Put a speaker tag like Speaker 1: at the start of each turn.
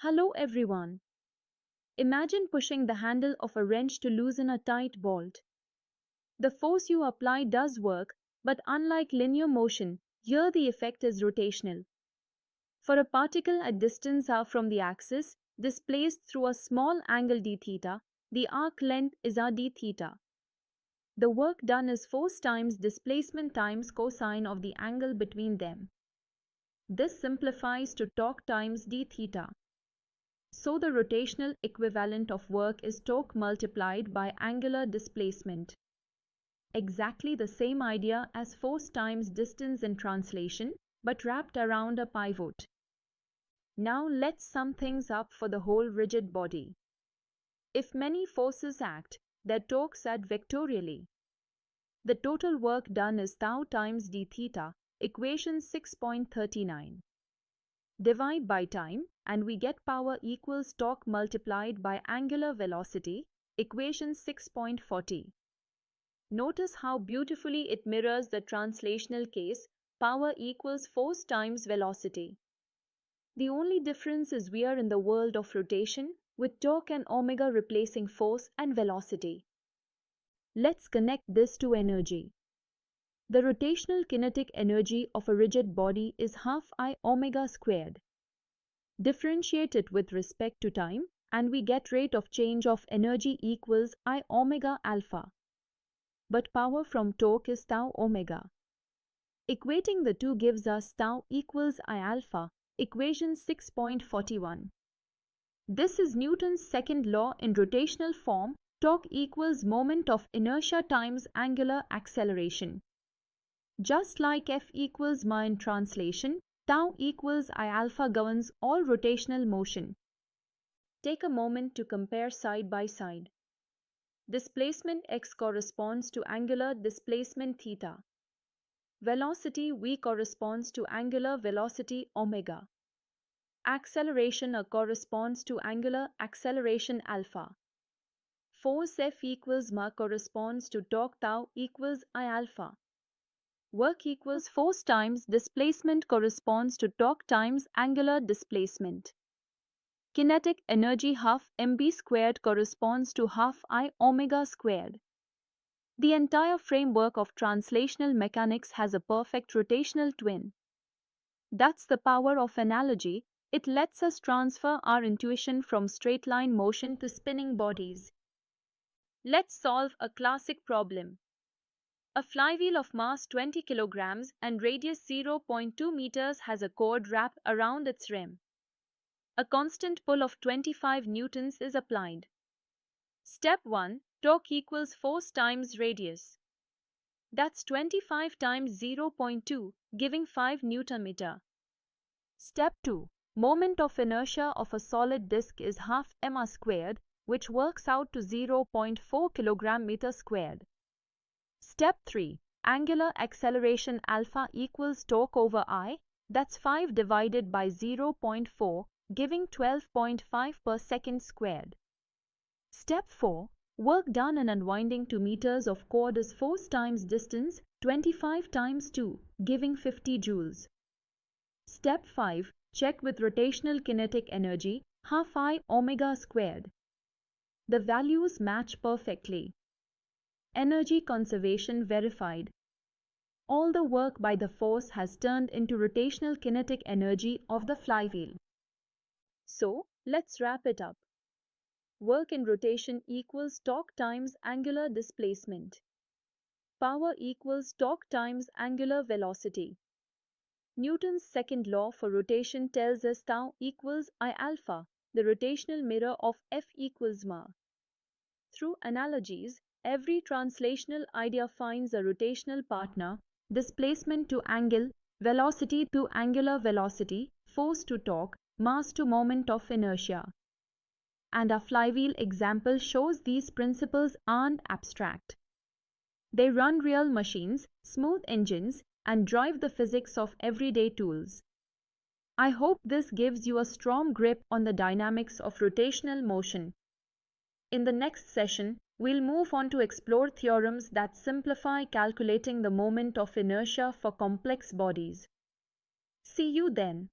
Speaker 1: Hello everyone. Imagine pushing the handle of a wrench to loosen a tight bolt. The force you apply does work, but unlike linear motion, here the effect is rotational. For a particle at distance r from the axis, displaced through a small angle d theta, the arc length is r d theta. The work done is force times displacement times cosine of the angle between them. This simplifies to torque times d theta. So the rotational equivalent of work is torque multiplied by angular displacement. Exactly the same idea as force times distance in translation, but wrapped around a pivot. Now let's sum things up for the whole rigid body. If many forces act, their torques add vectorially. The total work done is tau times d theta, equation 6.39. Divide by time, and we get power equals torque multiplied by angular velocity, equation 6.40. Notice how beautifully it mirrors the translational case, power equals force times velocity. The only difference is we are in the world of rotation, with torque and omega replacing force and velocity. Let's connect this to energy. The rotational kinetic energy of a rigid body is half I omega squared. Differentiate it with respect to time, and we get rate of change of energy equals I omega alpha. But power from torque is tau omega. Equating the two gives us tau equals I alpha, equation 6.41. This is Newton's second law in rotational form, torque equals moment of inertia times angular acceleration. Just like F equals ma in translation, tau equals I alpha governs all rotational motion. Take a moment to compare side by side. Displacement x corresponds to angular displacement theta. Velocity v corresponds to angular velocity omega. Acceleration corresponds to angular acceleration alpha. Force F equals ma corresponds to torque tau equals I alpha. Work equals force times displacement corresponds to torque times angular displacement. Kinetic energy half mb squared corresponds to half I omega squared. The entire framework of translational mechanics has a perfect rotational twin. That's the power of analogy. It lets us transfer our intuition from straight line motion to spinning bodies. Let's solve a classic problem. A flywheel of mass 20 kilograms and radius 0.2 meters has a cord wrapped around its rim. A constant pull of 25 newtons is applied. Step 1. Torque equals force times radius. That's 25 times 0.2, giving 5 Nm. Step 2. Moment of inertia of a solid disk is half m squared, which works out to 0.4 kg squared. Step 3. Angular acceleration alpha equals torque over I, that's 5 divided by 0.4, giving 12.5 per second squared. Step 4. Work done in unwinding 2 meters of cord is force times distance, 25 times 2, giving 50 joules. Step 5. Check with rotational kinetic energy, half I omega squared. The values match perfectly. Energy conservation verified. All the work by the force has turned into rotational kinetic energy of the flywheel. So, let's wrap it up. Work in rotation equals torque times angular displacement. Power equals torque times angular velocity. Newton's second law for rotation tells us tau equals I alpha, the rotational mirror of F equals ma. Through analogies, every translational idea finds a rotational partner, displacement to angle, velocity to angular velocity, force to torque, mass to moment of inertia. And our flywheel example shows these principles aren't abstract. They run real machines, smooth engines, and drive the physics of everyday tools. I hope this gives you a strong grip on the dynamics of rotational motion. In the next session, we'll move on to explore theorems that simplify calculating the moment of inertia for complex bodies. See you then.